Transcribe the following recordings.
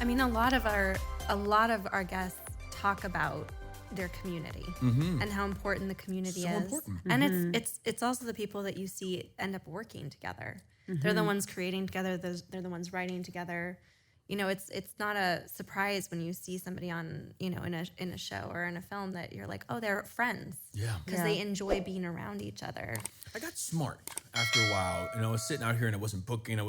I mean, a lot of our guests talk about their community and how important the community is. Important. And it's also the people that you see end up working together. They're the ones creating together. They're the ones writing together. You know, it's not a surprise when you see somebody on, you know, in a show or in a film that you're like, oh, they're friends. Yeah. Because they enjoy being around each other. I got smart after a while, and I was sitting out here and I wasn't booking. I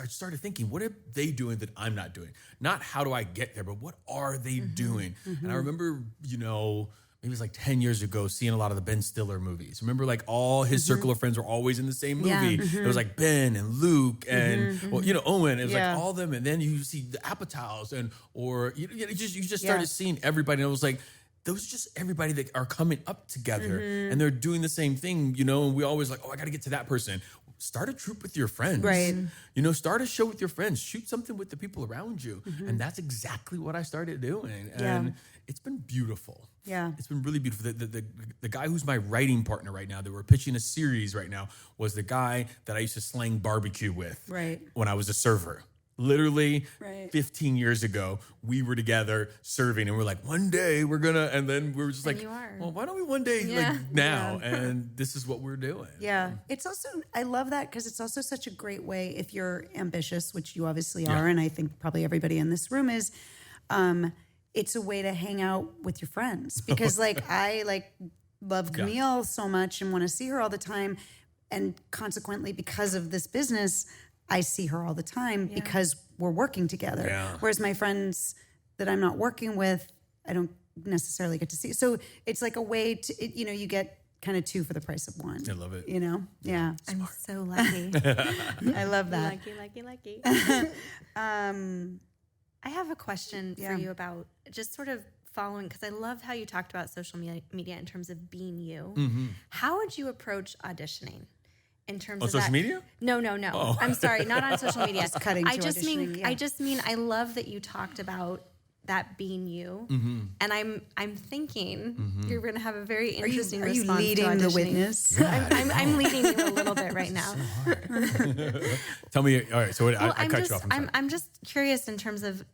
started thinking, what are they doing that I'm not doing? Not how do I get there, but what are they doing? And I remember, you know, maybe it was like 10 years ago, seeing a lot of the Ben Stiller movies. Remember, like, all his circle of friends were always in the same movie. It was like Ben and Luke and, well, you know, Owen. It was like all of them. And then you see the Apatows you just started seeing everybody. And it was like, those are just everybody that are coming up together and they're doing the same thing, you know, and we always like, oh, I got to get to that person. Start a troupe with your friends. Right. You know, start a show with your friends. Shoot something with the people around you. And that's exactly what I started doing. And it's been beautiful. Yeah. It's been really beautiful. The guy who's my writing partner right now, that we're pitching a series right now, was the guy that I used to slang barbecue with when I was a server. Literally 15 years ago, we were together serving and we're like, one day we're gonna, and then we were just like, well, why don't we one day like now? And this is what we're doing. Yeah. It's also, I love that because it's also such a great way if you're ambitious, which you obviously are. And I think probably everybody in this room is, it's a way to hang out with your friends because I love Camille so much and want to see her all the time. And consequently, because of this business, I see her all the time because we're working together. Yeah. Whereas my friends that I'm not working with, I don't necessarily get to see. So it's like a way to, you get kind of two for the price of one. I love it. You know? Yeah. I'm so lucky. I love that. Lucky. I have a question for you about just sort of following, because I loved how you talked about social media in terms of being you. How would you approach auditioning? In terms of social media? No. Oh. I'm sorry, not on social media. Just cutting to auditioning. I just mean, I love that you talked about that being you, and I'm thinking you're going to have a very interesting response. Are you leading the witness? I'm leading you a little bit right now. Tell me. All right, so I cut you off. I'm just curious in terms of,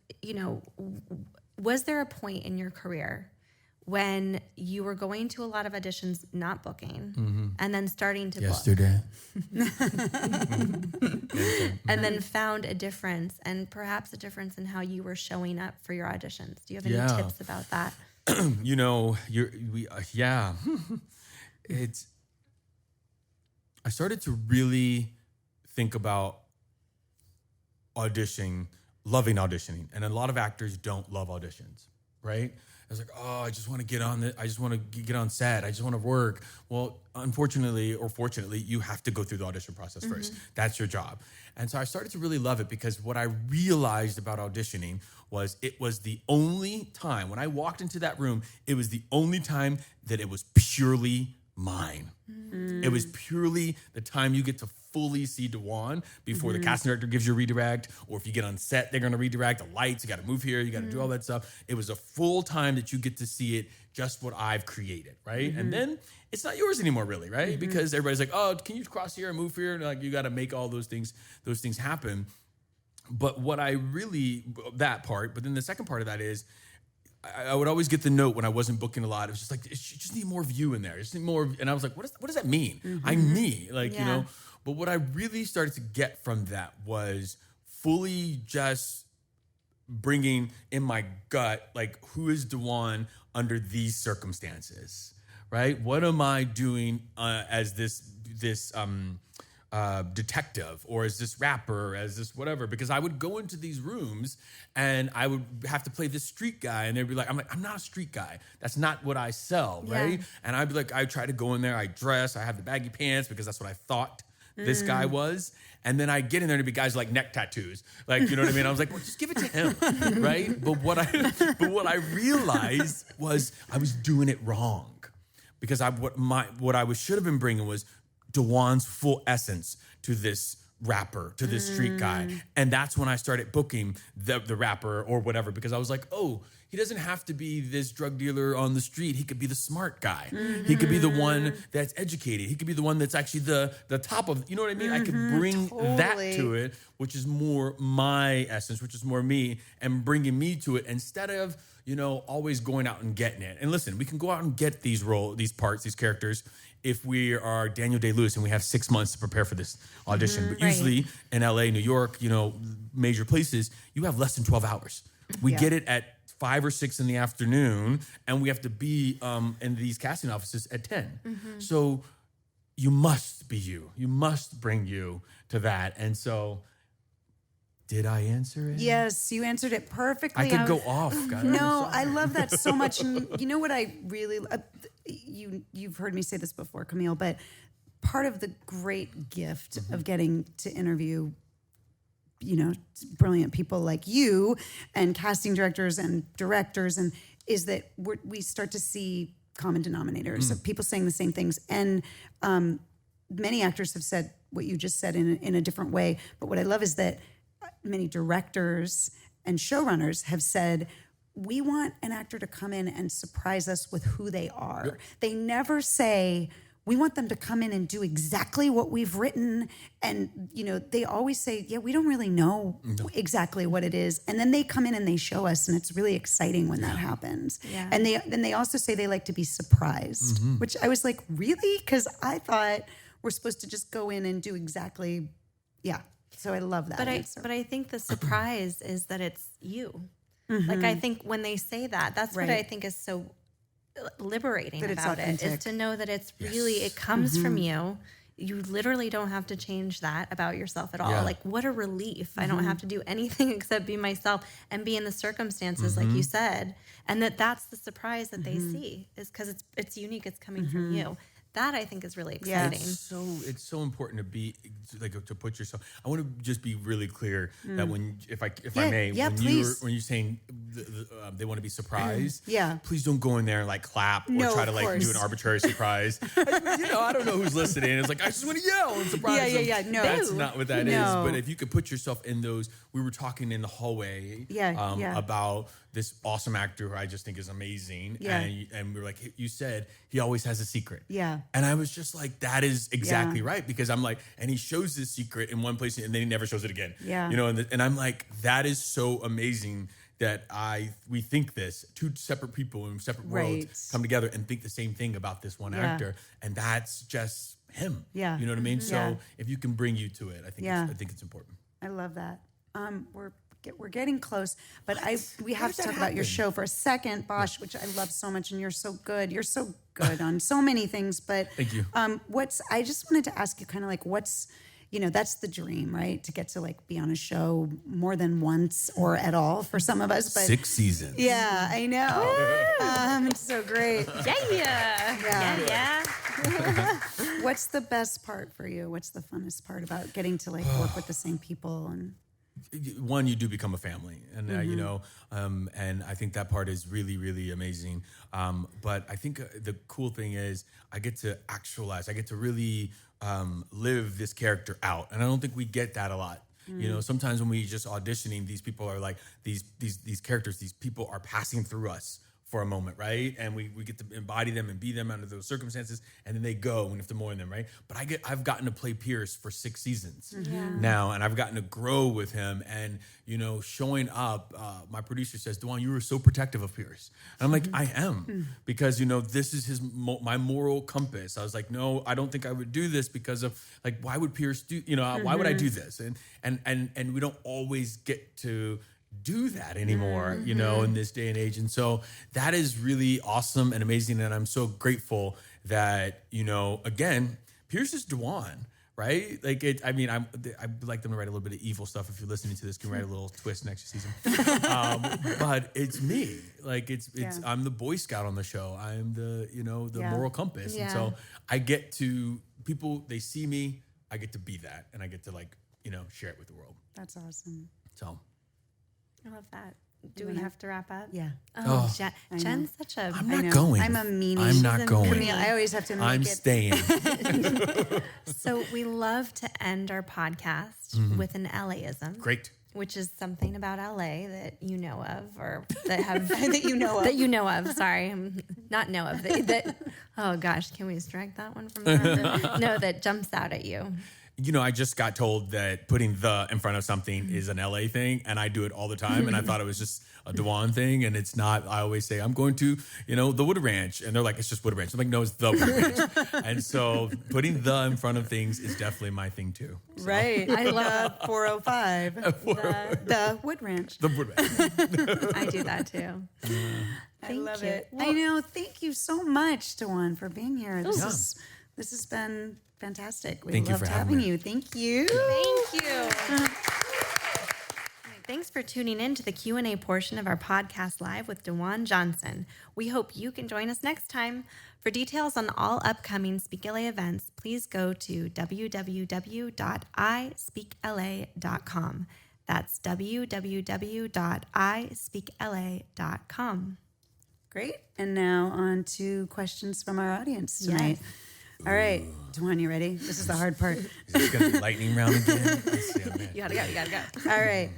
was there a point in your career when you were going to a lot of auditions, not booking, and then starting to Yesterday. and then found a difference, and perhaps a difference in how you were showing up for your auditions? Do you have any tips about that? I started to really think about auditioning, loving auditioning, and a lot of actors don't love auditions, right? I was like, I just want to get on I just want to get on set. I just want to work. Well, unfortunately or fortunately, you have to go through the audition process first. That's your job. And so I started to really love it because what I realized about auditioning was it was the only time, when I walked into that room, it was the only time that it was purely mine. It was purely the time you get to fully see DaJuan before the casting director gives you a redirect, or if you get on set, they're going to redirect the lights. You got to move here. You got to do all that stuff. It was a full time that you get to see it, just what I've created, right? And then it's not yours anymore, really, right? Because everybody's like, oh, can you cross here and move here? And like, you got to make all those things happen. But what I really, that part, but then the second part of that is, I would always get the note when I wasn't booking a lot. It was just like, you just need more of you in there. You just need more. And I was like, what does that mean? I'm me. Like, you know. But what I really started to get from that was fully just bringing in my gut, like, who is DaJuan under these circumstances, right? What am I doing as this detective, or as this rapper, as this whatever? Because I would go into these rooms and I would have to play this street guy, and they'd be like, I'm not a street guy. That's not what I sell, right? And I'd be like, I try to go in there, I dress, I have the baggy pants because that's what I thought this guy was. And then I get in there to be guys like neck tattoos, like, you know what I mean? I was like, well, just give it to him, right? But what I realized was I was doing it wrong, because what I should have been bringing was DaJuan's full essence to this rapper to this street guy. And that's when I started booking the rapper or whatever, because I was like, oh, he doesn't have to be this drug dealer on the street. He could be the smart guy. He could be the one that's educated. He could be the one that's actually the top of, you know what I mean? I could bring that to it, which is more my essence, which is more me, and bringing me to it instead of, you know, always going out and getting it. And listen, we can go out and get these parts, these characters, if we are Daniel Day-Lewis and we have 6 months to prepare for this audition. But usually in LA, New York, you know, major places, you have less than 12 hours. We get it at 5 or 6 in the afternoon, and we have to be in these casting offices at 10. So you must be you. You must bring you to that. And so, did I answer it? Yes, you answered it perfectly. I could go off. God, no, I love that so much. And you know what I really, you've heard me say this before, Camille, but part of the great gift of getting to interview, you know, brilliant people like you and casting directors and directors, and is that we start to see common denominators of people saying the same things. And many actors have said what you just said in a different way. But what I love is that many directors and showrunners have said, we want an actor to come in and surprise us with who they are. Yep. They never say, we want them to come in and do exactly what we've written. And, you know, they always say, yeah, we don't really know exactly what it is. And then they come in and they show us, and it's really exciting when that happens. Yeah. And they also say they like to be surprised, which I was like, really? Because I thought we're supposed to just go in and do exactly, So I love that answer. But I think the surprise is that it's you. Like, I think when they say that, that's what I think is so liberating that about it, is to know that it's really, it comes from you. You literally don't have to change that about yourself at all. Like, what a relief. I don't have to do anything except be myself and be in the circumstances, like you said. And that's the surprise that they see, is because it's unique. It's coming from you. That I think is really exciting. It's so important to be to put yourself. I want to just be really clear that if I may, when you're saying they want to be surprised, please don't go in there and like clap or try to like do an arbitrary surprise. I don't know who's listening. It's like, I just want to yell and surprise them. No, that's not what that is. But if you could put yourself in those, we were talking in the hallway about this awesome actor who I just think is amazing, and we were like, you said he always has a secret. And I was just like, that is exactly right, because I'm like, and he shows this secret in one place and then he never shows it again. You know, and I'm like, that is so amazing that we think this, two separate people in separate worlds come together and think the same thing about this one actor, and that's just him. You know what I mean? So if you can bring you to it, I think it's important. I love that. We're getting close, but we have to talk about your show for a second, Bosch, which I love so much, and you're so good. You're so good on so many things. But thank you. I just wanted to ask you, kind of like, what's, that's the dream, right? To get to like be on a show more than once or at all for some of us. But 6 seasons. Yeah, I know. It's so great. Yeah. What's the best part for you? What's the funnest part about getting to like work with the same people? And one, you do become a family, and and I think that part is really, really amazing. But I think the cool thing is I get to actualize, I get to really live this character out, and I don't think we get that a lot. Sometimes when we just auditioning, these people are like these characters, these people are passing through us for a moment, right? And we get to embody them and be them under those circumstances, and then they go and if they're more in them, right? But I've gotten to play Pierce for 6 seasons now, and I've gotten to grow with him, and showing up. My producer says, DaJuan, you were so protective of Pierce, and I'm like, I am, because this is my moral compass. I was like, no, I don't think I would do this because of like, why would Pierce do? Why would I do this? And we don't always get to do that anymore, in this day and age. And so that is really awesome and amazing. And I'm so grateful that, again, Pierce is DaJuan, right? Like I'd like them to write a little bit of evil stuff. If you're listening to this, can write a little twist next season. But it's me. Like I'm the Boy Scout on the show. I'm the, the moral compass. And so I get to, people, they see me, I get to be that, and I get to share it with the world. That's awesome. So I love that. Do we have to wrap up? Yeah. Oh, Jen's such a... I'm not going. I'm a meanie. I'm not going. Camille, I always have to make I'm it. staying. So we love to end our podcast with an LAism. Great. Which is something about LA that you know of, or that have That you know of. that you know of. Sorry, not know of that. Oh gosh, can we strike that one from the record? No, that jumps out at you. You know, I just got told that putting the in front of something is an LA thing, and I do it all the time. And I thought it was just a DaJuan thing, and it's not. I always say, I'm going to, the Wood Ranch. And they're like, it's just Wood Ranch. I'm like, no, it's the Wood Ranch. And so putting the in front of things is definitely my thing too. So. Right. I love 405. The Wood Ranch. The Wood Ranch. I do that too. I love you. it. I know. Thank you so much, DaJuan, for being here. This has been fantastic. We Thank you loved for having having me. you. Thank you. Thank you. Thanks for tuning in to the Q&A portion of our podcast live with DaJuan Johnson. We hope you can join us next time. For details on all upcoming Speak LA events, please go to www.ispeakla.com. That's www.ispeakla.com. Great. And now on to questions from our audience tonight. Yes. All right. DaJuan, you ready? This is the hard part. Is this going to be lightning round again? Let's see, man. You gotta go. All right.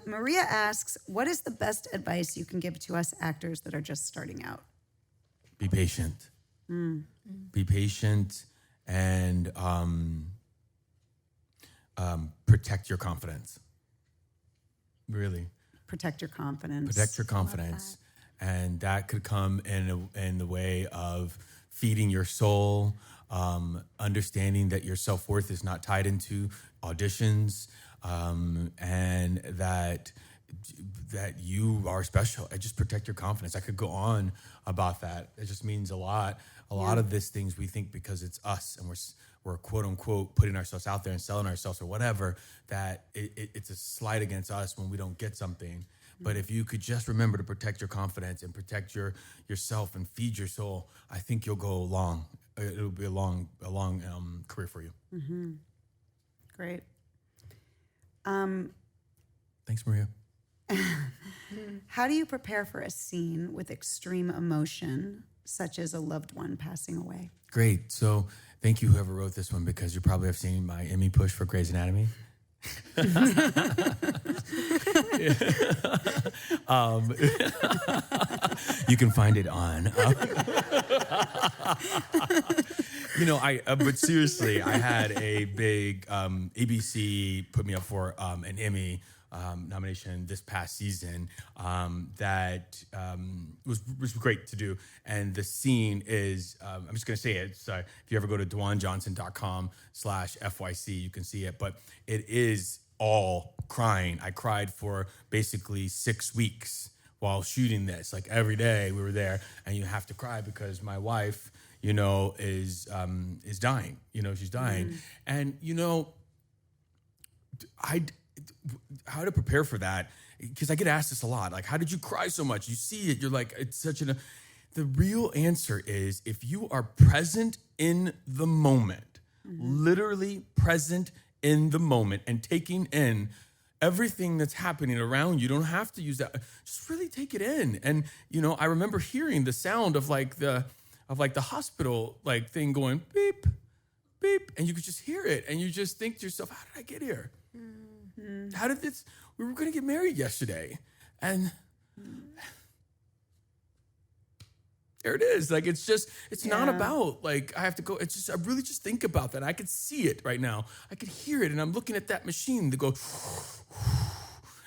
Maria asks, what is the best advice you can give to us actors that are just starting out? Be patient. Be patient and protect your confidence. Really. Protect your confidence. Protect your confidence. And that could come in the way of feeding your soul, understanding that your self-worth is not tied into auditions, and that you are special. Just protect your confidence. I could go on about that. It just means a lot. A lot of these things we think because it's us and we're quote unquote putting ourselves out there and selling ourselves or whatever, that it's a slight against us when we don't get something. But if you could just remember to protect your confidence and protect yourself and feed your soul, I think you'll go long. It'll be a long career for you. Mm-hmm. Great. Thanks, Maria. How do you prepare for a scene with extreme emotion, such as a loved one passing away? Great. So thank you, whoever wrote this one, because you probably have seen my Emmy push for Grey's Anatomy. You can find it on. But seriously, I had a big ABC put me up for an Emmy nomination this past season that was great to do. And the scene is, I'm just going to say it. So if you ever go to DaJuanJohnson.com/FYC, you can see it. But it is all crying. I cried for basically 6 weeks while shooting this. Like every day we were there, and you have to cry because my wife, is dying. She's dying. And, how to prepare for that, because I get asked this a lot. Like, how did you cry so much? You see it, you're like, it's such the real answer is if you are present in the moment, literally present in the moment and taking in everything that's happening around you. You don't have to use that. Just really take it in. And, I remember hearing the sound of the hospital thing going beep, beep, and you could just hear it. And you just think to yourself, how did I get here? How did this? We were going to get married yesterday. And there it is. It's not about I have to go. It's just, I really just think about that. I could see it right now. I could hear it. And I'm looking at that machine to go,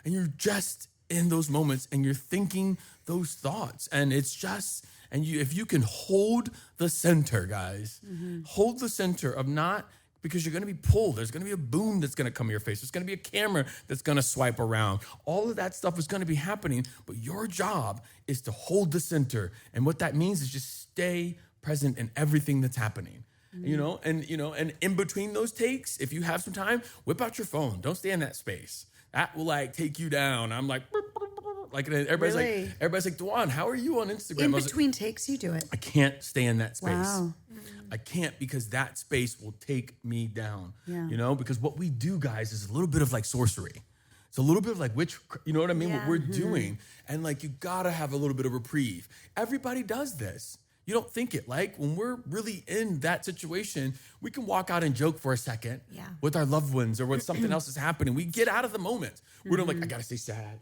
and you're just in those moments and you're thinking those thoughts. And it's just, if you can hold the center, guys, hold the center of not, because you're going to be pulled. There's going to be a boom that's going to come in your face. There's going to be a camera that's going to swipe around. All of that stuff is going to be happening, but your job is to hold the center. And what that means is just stay present in everything that's happening. And in between those takes, if you have some time, whip out your phone. Don't stay in that space. That will take you down. I'm everybody's Really? Everybody's like, DaJuan, how are you on Instagram? In between takes, you do it. I can't stay in that space. Wow. I can't, because that space will take me down. Yeah. Because what we do, guys, is a little bit of sorcery. It's a little bit of like you know what I mean? What we're doing. And like, you gotta have a little bit of reprieve. Everybody does this. You don't think it. Like, when we're really in that situation, we can walk out and joke for a second with our loved ones or when something else is happening. We get out of the moment. We're not like, I gotta stay sad.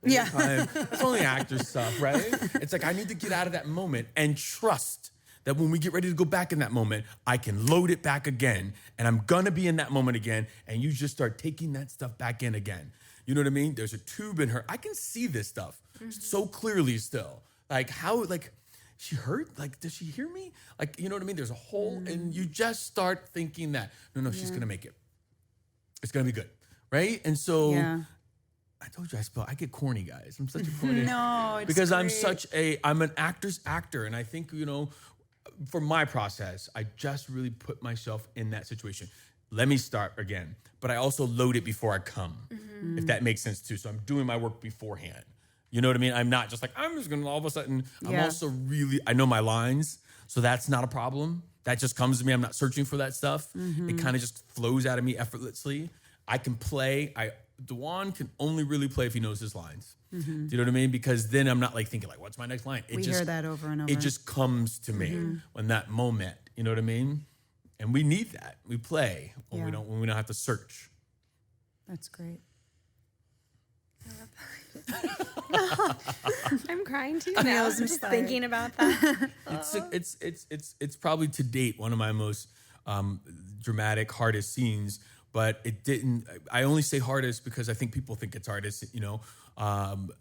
It's only actor stuff, right? It's like, I need to get out of that moment and trust that when we get ready to go back in that moment, I can load it back again, and I'm gonna be in that moment again, and you just start taking that stuff back in again. You know what I mean? There's a tube in her. I can see this stuff so clearly still. Like, how, like, she hurt? Like, does she hear me? Like, you know what I mean? There's a hole, and you just start thinking that, no, she's gonna make it. It's gonna be good, right? And so, I told you I get corny, guys. I'm such a corny. No, it's because great. I'm an actor's actor, and I think, you know, for my process, I just really put myself in that situation. Let me start again, but I also load it before I come, if that makes sense too. So I'm doing my work beforehand. You know what I mean? I'm not just like, I'm just gonna all of a sudden, I'm also really, I know my lines, so that's not a problem. That just comes to me. I'm not searching for that stuff. It kind of just flows out of me effortlessly. I can play. DaJuan can only really play if he knows his lines. Do you know what I mean? Because then I'm not like thinking like, what's my next line? We hear that over and over. It just comes to me when that moment, you know what I mean? And we need that. We play when we don't have to search. That's great. I'm crying too now. I was just thinking about that. It's probably to date one of my most dramatic, hardest scenes. But it didn't. I only say hardest because I think people think it's hardest. You know,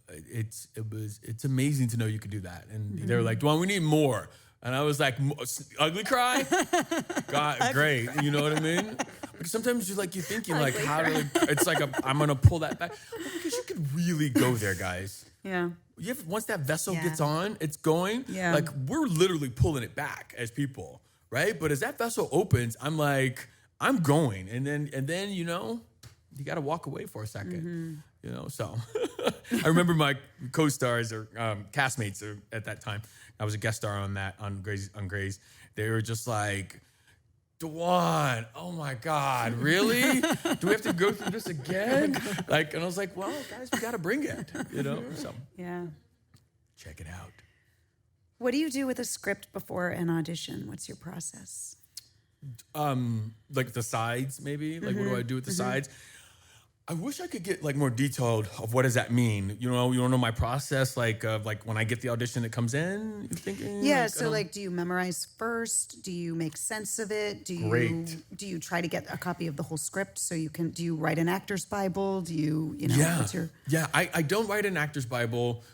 it's amazing to know you could do that. And they're like, DaJuan, we need more. And I was like, ugly cry? God, great. You know what I mean? Because sometimes you're thinking like, how to, it's like, I'm going to pull that back. Well, because you could really go there, guys. Yeah. Once that vessel gets on, it's going. Yeah. Like, we're literally pulling it back as people, right? But as that vessel opens, I'm like, I'm going. And then you know, you got to walk away for a second. You know, so I remember my co-stars or castmates at that time. I was a guest star on Grey's. They were just like, DaJuan, oh my God, really? Do we have to go through this again? Like, and I was like, well, guys, we got to bring it, you know? So check it out. What do you do with a script before an audition? What's your process? Like the sides, maybe? Like, what do I do with the sides? I wish I could get like more detailed of what does that mean. You know my process, like when I get the audition that comes in. You thinking? Yeah. So do you memorize first? Do you make sense of it? Do you try to get a copy of the whole script so you can? Do you write an actor's Bible? Do you know? Yeah. I don't write an actor's Bible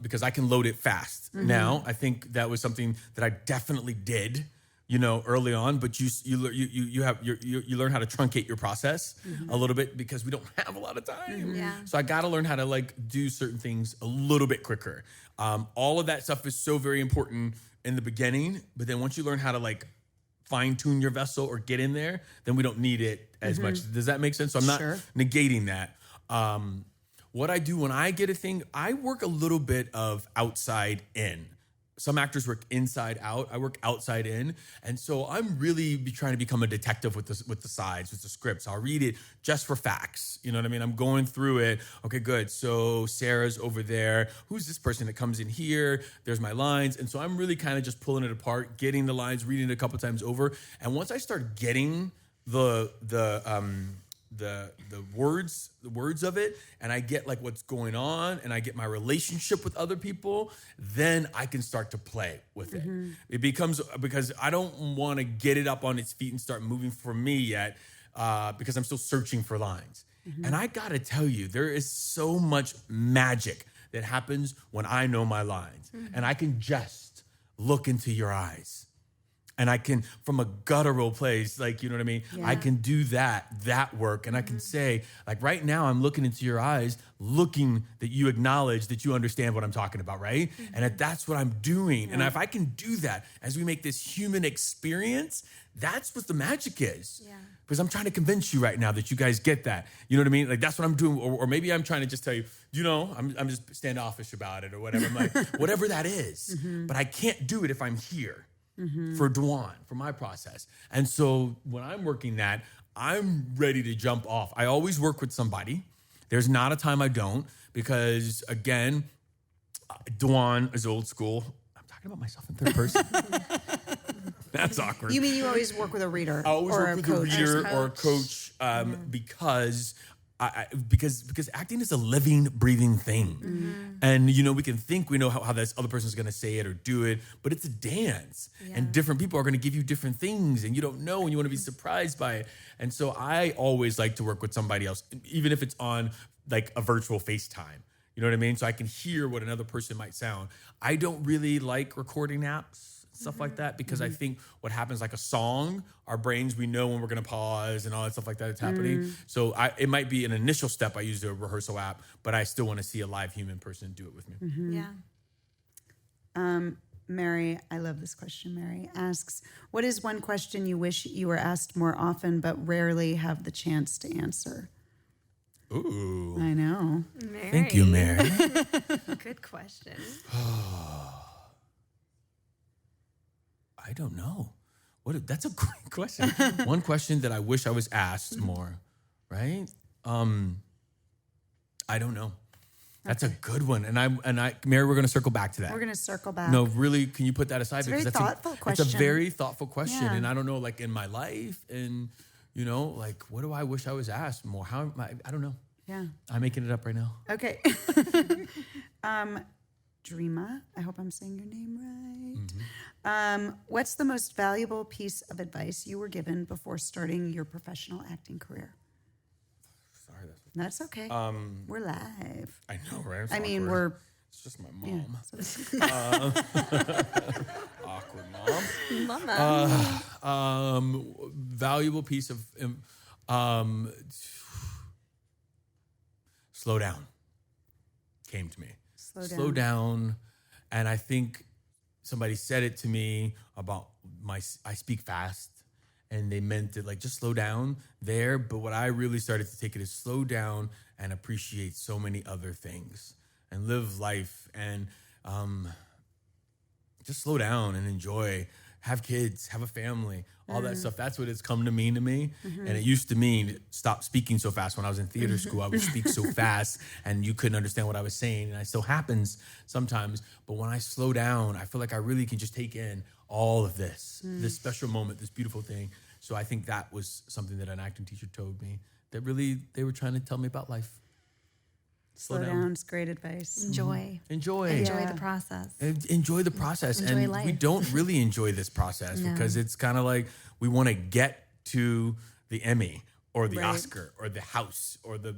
because I can load it fast. Now I think that was something that I definitely did. You know, early on, but you learn how to truncate your process a little bit because we don't have a lot of time. Yeah. So I got to learn how to like do certain things a little bit quicker. All of that stuff is so very important in the beginning, but then once you learn how to like fine tune your vessel or get in there, then we don't need it as much. Does that make sense? So I'm not negating that. What I do when I get a thing, I work a little bit of outside in. Some actors work inside out. I work outside in. And so I'm really trying to become a detective with the sides, with the scripts. I'll read it just for facts. You know what I mean? I'm going through it. Okay, good. So Sarah's over there. Who's this person that comes in here? There's my lines. And so I'm really kind of just pulling it apart, getting the lines, reading it a couple times over. And once I start getting the words of it, and I get like what's going on, and I get my relationship with other people, then I can start to play with it. It becomes, because I don't want to get it up on its feet and start moving for me yet, because I'm still searching for lines. And I gotta tell you, there is so much magic that happens when I know my lines, and I can just look into your eyes. And I can, from a guttural place, like, you know what I mean? Yeah. I can do that work. And I can say, like, right now I'm looking into your eyes, looking that you acknowledge that you understand what I'm talking about, right? And that's what I'm doing. Yeah. And if I can do that as we make this human experience, that's what the magic is. Yeah. Because I'm trying to convince you right now that you guys get that. You know what I mean? Like, that's what I'm doing. Or maybe I'm trying to just tell you, you know, I'm just standoffish about it or whatever. I'm like, whatever that is. But I can't do it if I'm here. For DaJuan, for my process. And so when I'm working that, I'm ready to jump off. I always work with somebody. There's not a time I don't, because again, DaJuan is old school. I'm talking about myself in third person. That's awkward. You mean you always work with a reader? I always work with a reader or a coach because acting is a living, breathing thing. And, we can think we know how this other person's going to say it or do it, but it's a dance. And different people are going to give you different things, and you don't know, and you want to be surprised by it. And so I always like to work with somebody else, even if it's on like a virtual FaceTime. You know what I mean? So I can hear what another person might sound. I don't really like recording apps, stuff like that, because I think what happens, like a song, our brains, we know when we're going to pause and all that stuff like that is happening. So it might be an initial step. I use a rehearsal app, but I still want to see a live human person do it with me. Yeah. Mary, I love this question. Mary asks, what is one question you wish you were asked more often but rarely have the chance to answer? Ooh. I know. Mary. Thank you, Mary. Good question. I don't know. That's a great question. One question that I wish I was asked more, right? I don't know. That's a good one. And I, Mary, we're going to circle back to that. We're going to circle back. No, really, can you put that aside? It's a very thoughtful question. It's a very thoughtful question. Yeah. And I don't know, like in my life and, like what do I wish I was asked more? How am I don't know. Yeah. I'm making it up right now. Okay. Dreama, I hope I'm saying your name right. What's the most valuable piece of advice you were given before starting your professional acting career? Sorry. That's okay. We're live. I know, right? I mean, we're... It's just my mom. Yeah, Awkward mom. Mama. Valuable piece of... slow down came to me. Slow down. And I think somebody said it to me about I speak fast, and they meant it like just slow down there. But what I really started to take it is slow down and appreciate so many other things and live life and just slow down and enjoy, have kids, have a family, all that stuff. That's what it's come to mean to me. And it used to mean stop speaking so fast. When I was in theater school, I would speak so fast and you couldn't understand what I was saying. And it still happens sometimes. But when I slow down, I feel like I really can just take in all of this, this special moment, this beautiful thing. So I think that was something that an acting teacher told me that really they were trying to tell me about life. Slow down is great advice. Enjoy. Enjoy The process. Enjoy the process. Enjoy and life. we don't really enjoy this process because it's kind of like we want to get to the Emmy or the Oscar or the house or the,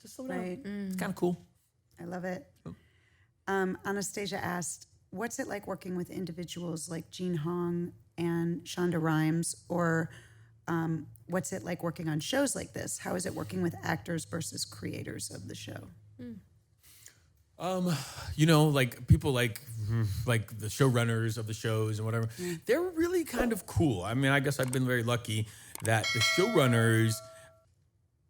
just slow down. Right. It's kind of cool. I love it. Anastasia asked, what's it like working with individuals like Jean Hong and Shonda Rhimes, or what's it like working on shows like this? How is it working with actors versus creators of the show? Like people like the showrunners of the shows and whatever, they're really kind of cool. I mean, I guess I've been very lucky that the showrunners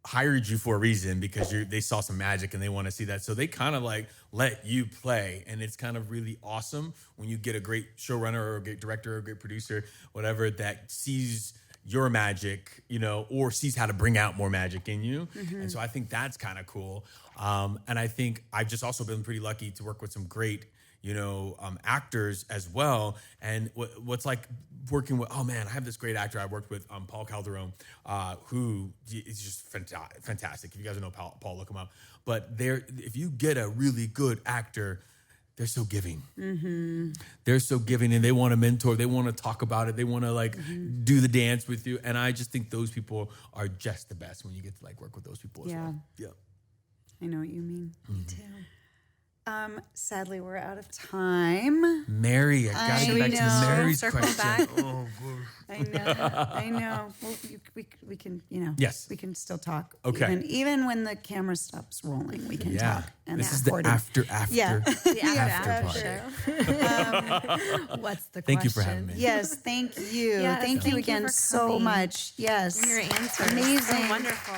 hired you for a reason because they saw some magic and they want to see that. So they kind of like let you play. And it's kind of really awesome when you get a great showrunner or a great director or a great producer, whatever, that sees your magic, or sees how to bring out more magic in you. And so I think that's kind of cool. And I think I've just also been pretty lucky to work with some great, actors as well. And what's like working with, I have this great actor I worked with, Paul Calderon, who is just fantastic. If you guys don't know Paul, look him up. But if you get a really good actor, they're so giving. They're so giving, and they want to mentor. They want to talk about it. They want to do the dance with you. And I just think those people are just the best when you get to work with those people as well. Yeah. I know what you mean. Me too. Sadly, we're out of time. Mary, I gotta get back to Mary's question. Back. Oh, I know. Well, we can, Yes. we can still talk. Okay. Even when the camera stops rolling, we can talk. And this is the after. Yeah. The after show. What's the question? Thank you for having me. Yes, thank you. Yes, thank you thank you again for so coming. much. Yes. Your answer. Amazing. So wonderful.